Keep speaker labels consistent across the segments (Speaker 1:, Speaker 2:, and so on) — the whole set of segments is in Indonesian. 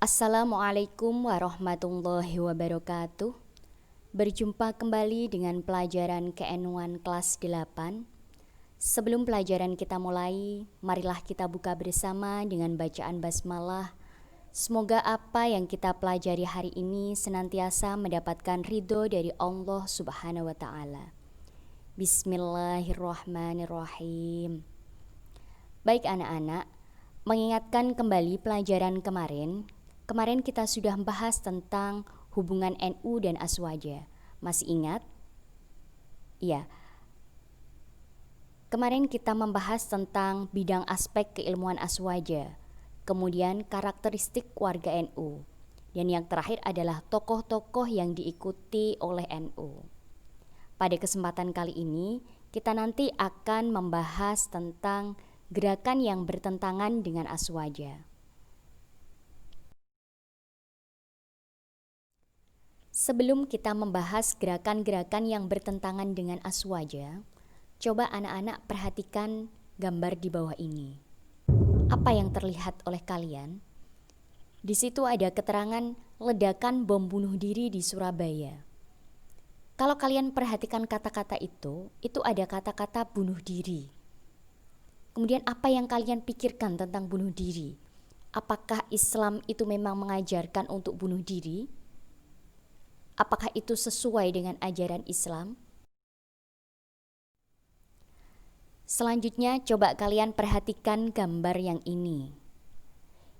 Speaker 1: Assalamualaikum warahmatullahi wabarakatuh. Berjumpa kembali dengan pelajaran KN1 kelas 8. Sebelum pelajaran kita mulai, marilah kita buka bersama dengan bacaan basmalah. Semoga apa yang kita pelajari hari ini senantiasa mendapatkan ridho dari Allah Subhanahu wa Ta'ala. Bismillahirrahmanirrahim. Baik anak-anak, mengingatkan kembali pelajaran kemarin kita sudah membahas tentang hubungan NU dan Aswaja. Masih ingat? Iya. Kemarin kita membahas tentang bidang aspek keilmuan Aswaja, kemudian karakteristik warga NU, dan yang terakhir adalah tokoh-tokoh yang diikuti oleh NU. Pada kesempatan kali ini, kita nanti akan membahas tentang gerakan yang bertentangan dengan Aswaja. Sebelum kita membahas gerakan-gerakan yang bertentangan dengan Aswaja, coba anak-anak perhatikan gambar di bawah ini. Apa yang terlihat oleh kalian? Di situ ada keterangan ledakan bom bunuh diri di Surabaya. Kalau kalian perhatikan kata-kata itu ada kata-kata bunuh diri. Kemudian apa yang kalian pikirkan tentang bunuh diri? Apakah Islam itu memang mengajarkan untuk bunuh diri? Apakah itu sesuai dengan ajaran Islam? Selanjutnya coba kalian perhatikan gambar yang ini.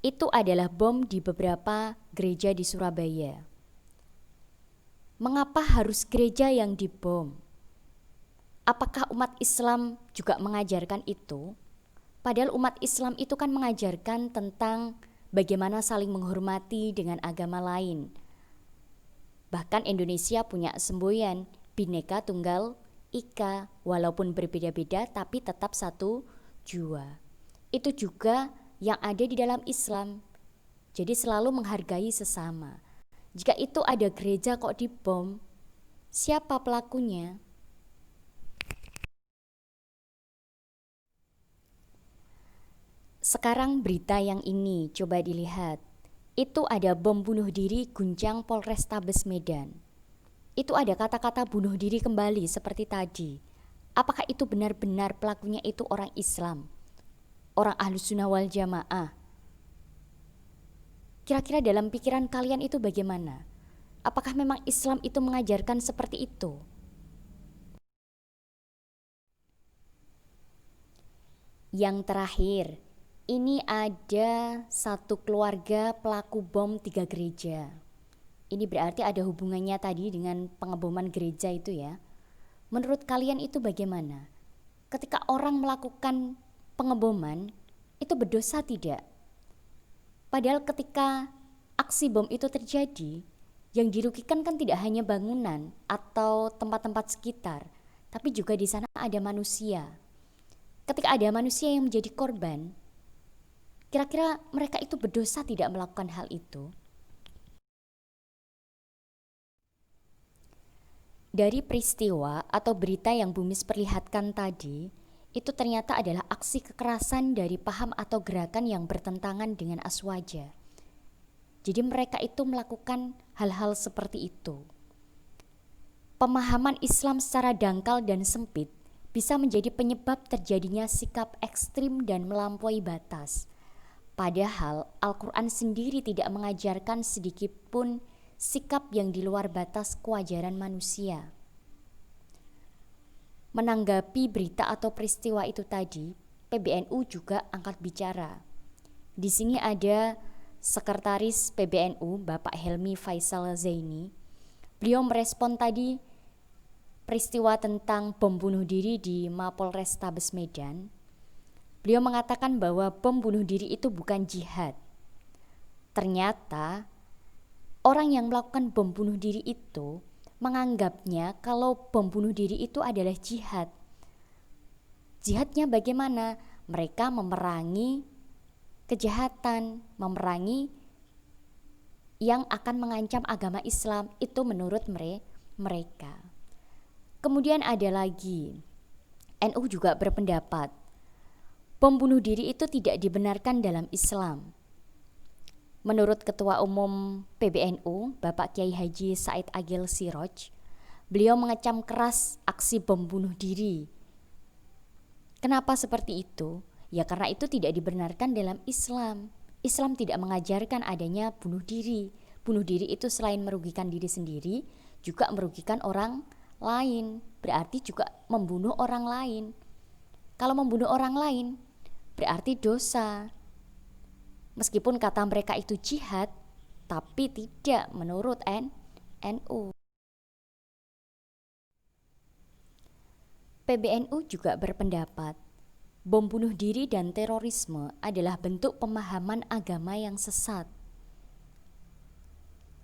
Speaker 1: Itu adalah bom di beberapa gereja di Surabaya. Mengapa harus gereja yang dibom? Apakah umat Islam juga mengajarkan itu? Padahal umat Islam itu kan mengajarkan tentang bagaimana saling menghormati dengan agama lain. Bahkan Indonesia punya semboyan Bhinneka Tunggal Ika, walaupun berbeda-beda tapi tetap satu jua. Itu juga yang ada di dalam Islam. Jadi selalu menghargai sesama. Jika itu ada gereja kok dibom, siapa pelakunya? Sekarang berita yang ini coba dilihat. Itu ada bom bunuh diri guncang Polrestabes Medan. Itu ada kata-kata bunuh diri kembali seperti tadi. Apakah itu benar-benar pelakunya itu orang Islam? Orang Ahlus Sunnah wal Jamaah? Kira-kira dalam pikiran kalian itu bagaimana? Apakah memang Islam itu mengajarkan seperti itu? Yang terakhir, ini ada satu keluarga pelaku bom 3 gereja. Ini berarti ada hubungannya tadi dengan pengeboman gereja itu ya. Menurut kalian itu bagaimana? Ketika orang melakukan pengeboman, itu berdosa tidak? Padahal ketika aksi bom itu terjadi, yang dirugikan kan tidak hanya bangunan atau tempat-tempat sekitar, tapi juga di sana ada manusia. Ketika ada manusia yang menjadi korban, kira-kira mereka itu berdosa tidak melakukan hal itu? Dari peristiwa atau berita yang Bumis perlihatkan tadi, itu ternyata adalah aksi kekerasan dari paham atau gerakan yang bertentangan dengan Aswaja. Jadi mereka itu melakukan hal-hal seperti itu. Pemahaman Islam secara dangkal dan sempit bisa menjadi penyebab terjadinya sikap ekstrim dan melampaui batas. Padahal Al-Quran sendiri tidak mengajarkan sedikit pun sikap yang di luar batas kewajaran manusia. Menanggapi berita atau peristiwa itu tadi, PBNU juga angkat bicara. Di sini ada Sekretaris PBNU, Bapak Helmi Faisal Zaini. Beliau merespon tadi peristiwa tentang bom bunuh diri di Mapolrestabes Medan. Beliau mengatakan bahwa bom bunuh diri itu bukan jihad. Ternyata orang yang melakukan bom bunuh diri itu menganggapnya kalau bom bunuh diri itu adalah jihad. Jihadnya bagaimana? Mereka memerangi kejahatan, memerangi yang akan mengancam agama Islam, itu menurut mereka. Kemudian ada lagi, NU juga berpendapat, bom bunuh diri itu tidak dibenarkan dalam Islam. Menurut Ketua Umum PBNU, Bapak Kiai Haji Said Agil Siroj, beliau mengecam keras aksi bom bunuh diri. Kenapa seperti itu? Ya karena itu tidak dibenarkan dalam Islam. Islam tidak mengajarkan adanya bunuh diri. Bunuh diri itu selain merugikan diri sendiri, juga merugikan orang lain. Berarti juga membunuh orang lain. Kalau membunuh orang lain, berarti dosa. Meskipun kata mereka itu jihad, tapi tidak menurut NU. PBNU juga berpendapat bom bunuh diri dan terorisme adalah bentuk pemahaman agama yang sesat.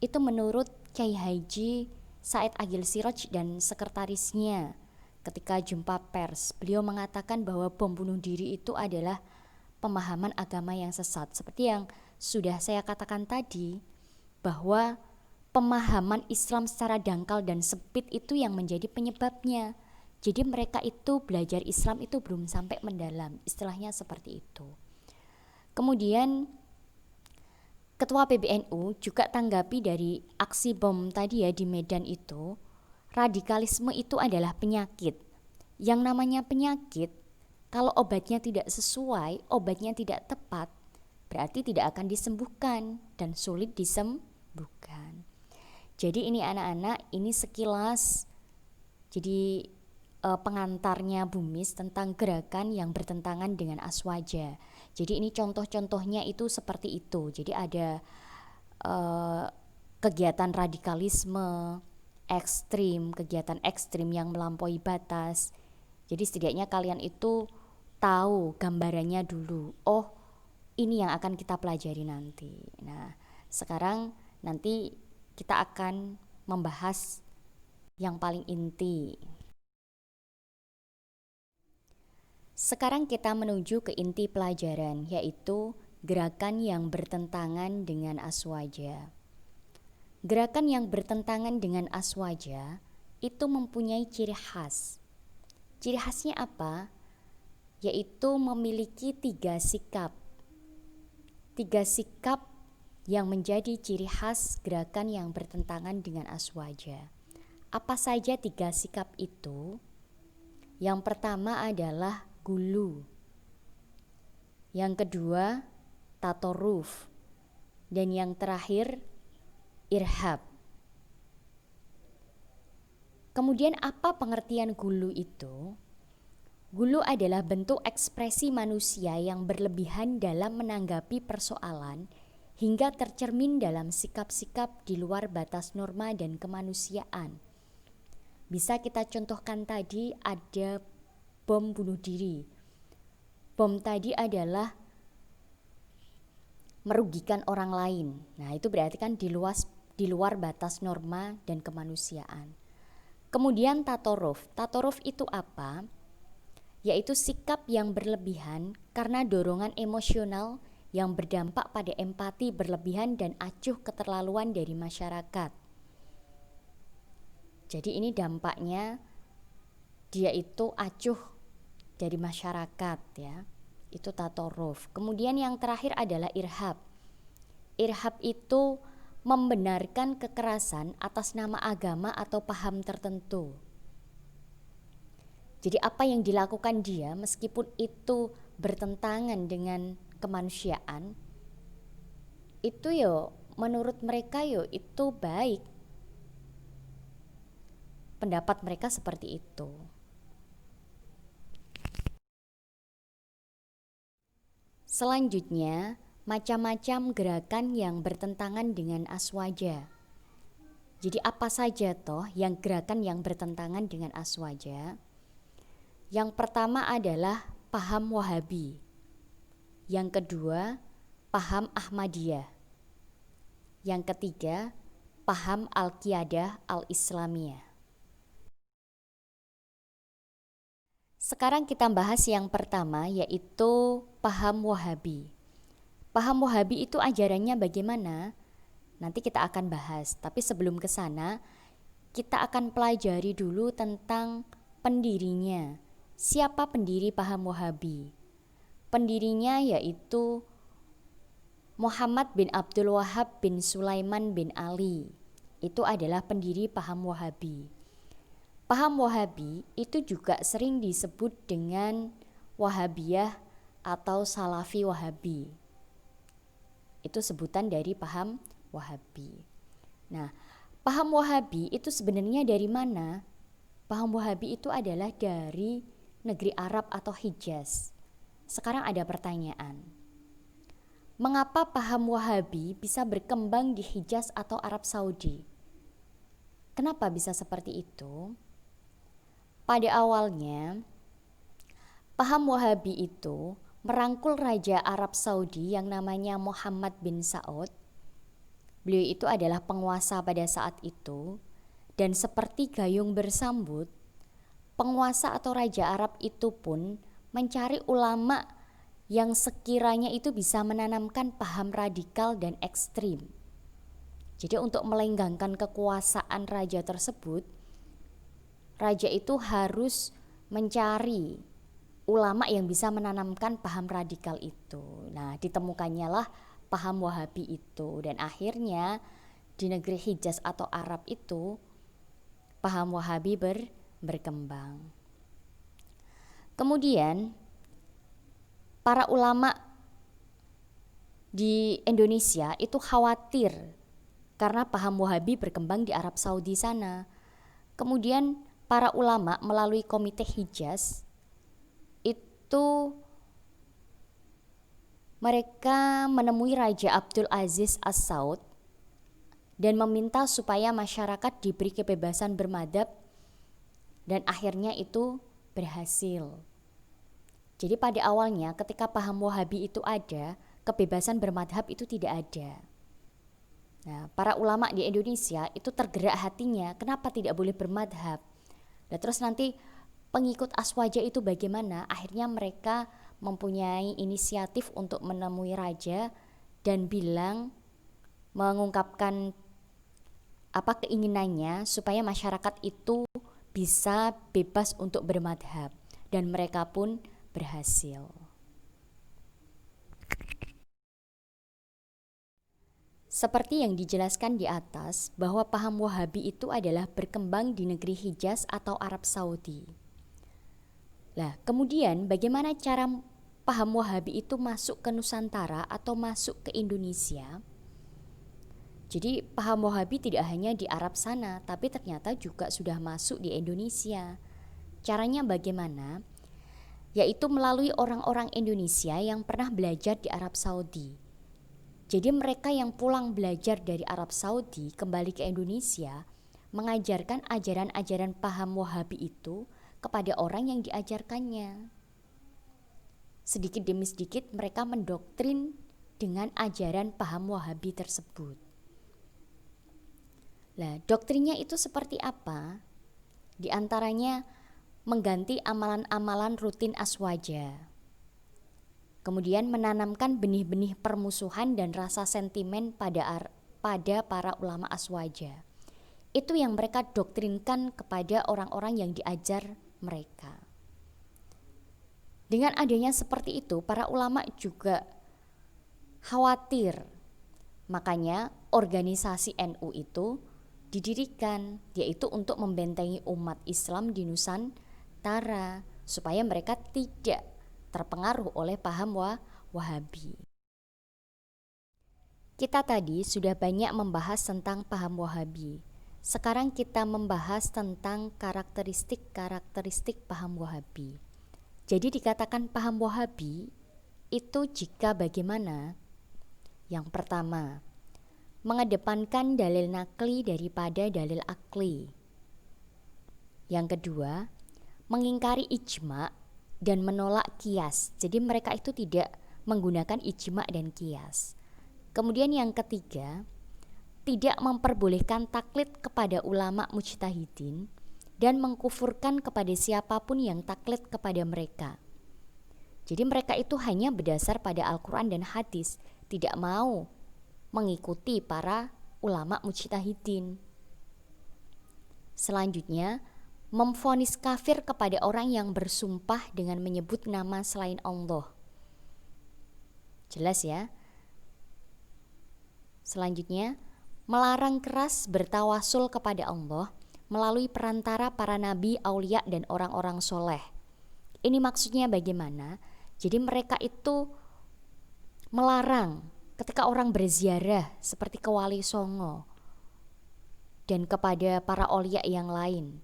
Speaker 1: Itu menurut Kiai Haji Said Agil Siroj dan sekretarisnya. Ketika jumpa pers, beliau mengatakan bahwa bom bunuh diri itu adalah pemahaman agama yang sesat. Seperti yang sudah saya katakan tadi, bahwa pemahaman Islam secara dangkal dan sempit itu yang menjadi penyebabnya. Jadi mereka itu belajar Islam itu belum sampai mendalam, istilahnya seperti itu. Kemudian Ketua PBNU juga tanggapi dari aksi bom tadi ya di Medan itu, radikalisme itu adalah penyakit. Yang namanya penyakit, kalau obatnya tidak sesuai, obatnya tidak tepat, berarti tidak akan disembuhkan dan sulit disembuhkan. Jadi ini anak-anak, ini sekilas jadi pengantarnya Bumis tentang gerakan yang bertentangan dengan Aswaja. Jadi ini contoh-contohnya itu seperti itu. Jadi ada kegiatan radikalisme ekstrim, kegiatan ekstrim yang melampaui batas. Jadi setidaknya kalian itu tahu gambarannya dulu. Oh, ini yang akan kita pelajari nanti. Nah, sekarang nanti kita akan membahas yang paling inti. Sekarang kita menuju ke inti pelajaran, yaitu gerakan yang bertentangan dengan Aswaja. Gerakan yang bertentangan dengan Aswaja itu mempunyai ciri khas. Ciri khasnya apa? Yaitu memiliki 3 sikap. 3 sikap yang menjadi ciri khas gerakan yang bertentangan dengan Aswaja. Apa saja 3 sikap itu? Yang pertama adalah gulu. Yang kedua, tatoruf. Dan yang terakhir, irhab. Kemudian apa pengertian gulu itu? Gulu adalah bentuk ekspresi manusia yang berlebihan dalam menanggapi persoalan hingga tercermin dalam sikap-sikap di luar batas norma dan kemanusiaan. Bisa kita contohkan tadi ada bom bunuh diri. Bom tadi adalah merugikan orang lain. Nah, itu berarti kan di luar batas norma dan kemanusiaan. Kemudian tatoruf. Tatoruf itu apa? Yaitu sikap yang berlebihan karena dorongan emosional yang berdampak pada empati berlebihan dan acuh keterlaluan dari masyarakat. Jadi ini dampaknya dia itu acuh dari masyarakat ya. Itu tatoruf. Kemudian yang terakhir adalah irhab. Irhab itu membenarkan kekerasan atas nama agama atau paham tertentu. Jadi apa yang dilakukan dia meskipun itu bertentangan dengan kemanusiaan, itu menurut mereka itu baik. Pendapat mereka seperti itu. Selanjutnya, macam-macam gerakan yang bertentangan dengan Aswaja. Jadi apa saja toh yang gerakan yang bertentangan dengan Aswaja? Yang pertama adalah paham Wahabi. Yang kedua, paham Ahmadiyah. Yang ketiga, paham Al-Qiyadah Al-Islamiyah. Sekarang kita bahas yang pertama, yaitu paham Wahabi. Paham Wahabi itu ajarannya bagaimana? Nanti kita akan bahas, tapi sebelum ke sana, kita akan pelajari dulu tentang pendirinya. Siapa pendiri paham Wahabi? Pendirinya yaitu Muhammad bin Abdul Wahab bin Sulaiman bin Ali. Itu adalah pendiri paham Wahabi. Paham Wahabi itu juga sering disebut dengan Wahabiyah atau Salafi Wahabi. Itu sebutan dari paham Wahabi. Nah, paham Wahabi itu sebenarnya dari mana? Paham Wahabi itu adalah dari negeri Arab atau Hijaz. Sekarang ada pertanyaan. Mengapa paham Wahabi bisa berkembang di Hijaz atau Arab Saudi? Kenapa bisa seperti itu? Pada awalnya, paham Wahabi itu merangkul Raja Arab Saudi yang namanya Muhammad bin Saud. Beliau itu adalah penguasa pada saat itu, dan seperti gayung bersambut, penguasa atau Raja Arab itu pun mencari ulama yang sekiranya itu bisa menanamkan paham radikal dan ekstrim. Jadi untuk melenggangkan kekuasaan raja tersebut, raja itu harus mencari ulama yang bisa menanamkan paham radikal itu. Nah, ditemukannya lah paham Wahabi itu, dan akhirnya di negeri Hijaz atau Arab itu paham Wahabi berkembang. Kemudian para ulama di Indonesia itu khawatir karena paham Wahabi berkembang di Arab Saudi sana. Kemudian para ulama melalui Komite Hijaz itu mereka menemui Raja Abdul Aziz As-Saud dan meminta supaya masyarakat diberi kebebasan bermadhab, dan akhirnya itu berhasil. Jadi pada awalnya ketika paham Wahabi itu ada, kebebasan bermadhab itu tidak ada. Nah, para ulama di Indonesia itu tergerak hatinya, kenapa tidak boleh bermadhab? Nah, terus nanti pengikut Aswaja itu bagaimana? Akhirnya mereka mempunyai inisiatif untuk menemui raja dan mengungkapkan apa keinginannya supaya masyarakat itu bisa bebas untuk bermadhab, dan mereka pun berhasil. Seperti yang dijelaskan di atas, bahwa paham Wahabi itu adalah berkembang di negeri Hijaz atau Arab Saudi. Nah, kemudian bagaimana cara paham Wahabi itu masuk ke Nusantara atau masuk ke Indonesia? Jadi paham Wahabi tidak hanya di Arab sana, tapi ternyata juga sudah masuk di Indonesia. Caranya bagaimana? Yaitu melalui orang-orang Indonesia yang pernah belajar di Arab Saudi. Jadi mereka yang pulang belajar dari Arab Saudi kembali ke Indonesia mengajarkan ajaran-ajaran paham Wahabi itu kepada orang yang diajarkannya. Sedikit demi sedikit mereka mendoktrin dengan ajaran paham Wahabi tersebut. Nah, doktrinnya itu seperti apa? Di antaranya mengganti amalan-amalan rutin Aswaja. Kemudian menanamkan benih-benih permusuhan dan rasa sentimen pada para ulama Aswaja. Itu yang mereka doktrinkan kepada orang-orang yang diajar mereka. Dengan adanya seperti itu, para ulama juga khawatir. Makanya organisasi NU itu didirikan, yaitu untuk membentengi umat Islam di Nusantara supaya mereka tidak terpengaruh oleh paham Wahabi. Kita tadi sudah banyak membahas tentang paham Wahabi. Sekarang kita membahas tentang karakteristik paham Wahabi. Jadi dikatakan paham Wahabi itu jika bagaimana? Yang pertama, mengedepankan dalil nakli daripada dalil akli. Yang kedua, mengingkari ijma' dan menolak kias. Jadi mereka itu tidak menggunakan ijma' dan kias. Kemudian yang ketiga, tidak memperbolehkan taklid kepada ulama mujtahidin dan mengkufurkan kepada siapapun yang taklid kepada mereka. Jadi mereka itu hanya berdasar pada Al-Quran dan hadis, tidak mau mengikuti para ulama mujtahidin. Selanjutnya, memvonis kafir kepada orang yang bersumpah dengan menyebut nama selain Allah. Jelas ya? Selanjutnya, melarang keras bertawasul kepada Allah melalui perantara para nabi, aulia, dan orang-orang soleh. Ini maksudnya bagaimana? Jadi mereka itu melarang ketika orang berziarah seperti ke Wali Songo dan kepada para aulia yang lain.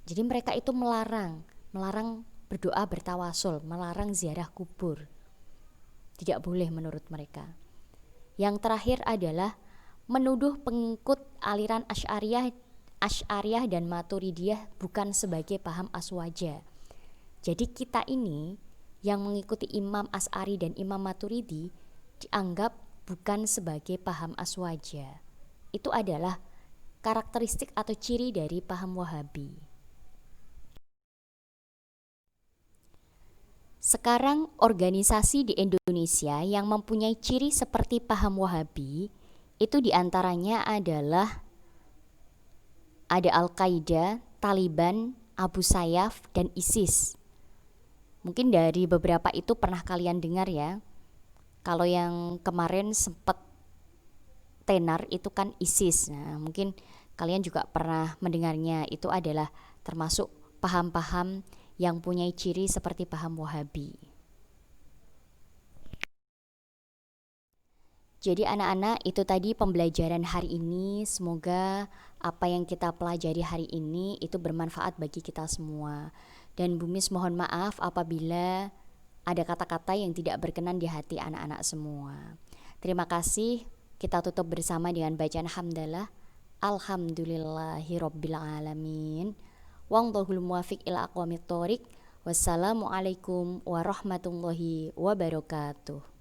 Speaker 1: Jadi mereka itu melarang berdoa bertawasul, melarang ziarah kubur. Tidak boleh menurut mereka. Yang terakhir adalah menuduh pengikut aliran Asy'ariyah dan Maturidiyah bukan sebagai paham aswaja. Jadi kita ini yang mengikuti Imam Asy'ari dan Imam Maturidi dianggap bukan sebagai paham aswaja. Itu adalah karakteristik atau ciri dari paham Wahabi. Sekarang organisasi di Indonesia yang mempunyai ciri seperti paham Wahabi itu diantaranya adalah ada Al-Qaeda, Taliban, Abu Sayyaf, dan ISIS. Mungkin dari beberapa itu pernah kalian dengar ya. Kalau yang kemarin sempat tenar itu kan ISIS. Nah, mungkin kalian juga pernah mendengarnya. Itu adalah termasuk paham-paham yang punya ciri seperti paham Wahabi. Jadi anak-anak, itu tadi pembelajaran hari ini. Semoga apa yang kita pelajari hari ini itu bermanfaat bagi kita semua. Dan Bu Mis mohon maaf apabila ada kata-kata yang tidak berkenan di hati anak-anak semua. Terima kasih. Kita tutup bersama dengan bacaan hamdalah. Alhamdulillahirabbil alamin. Wallahul muwaffiq ila aqwamit thoriq. Wassalamualaikum warahmatullahi wabarakatuh.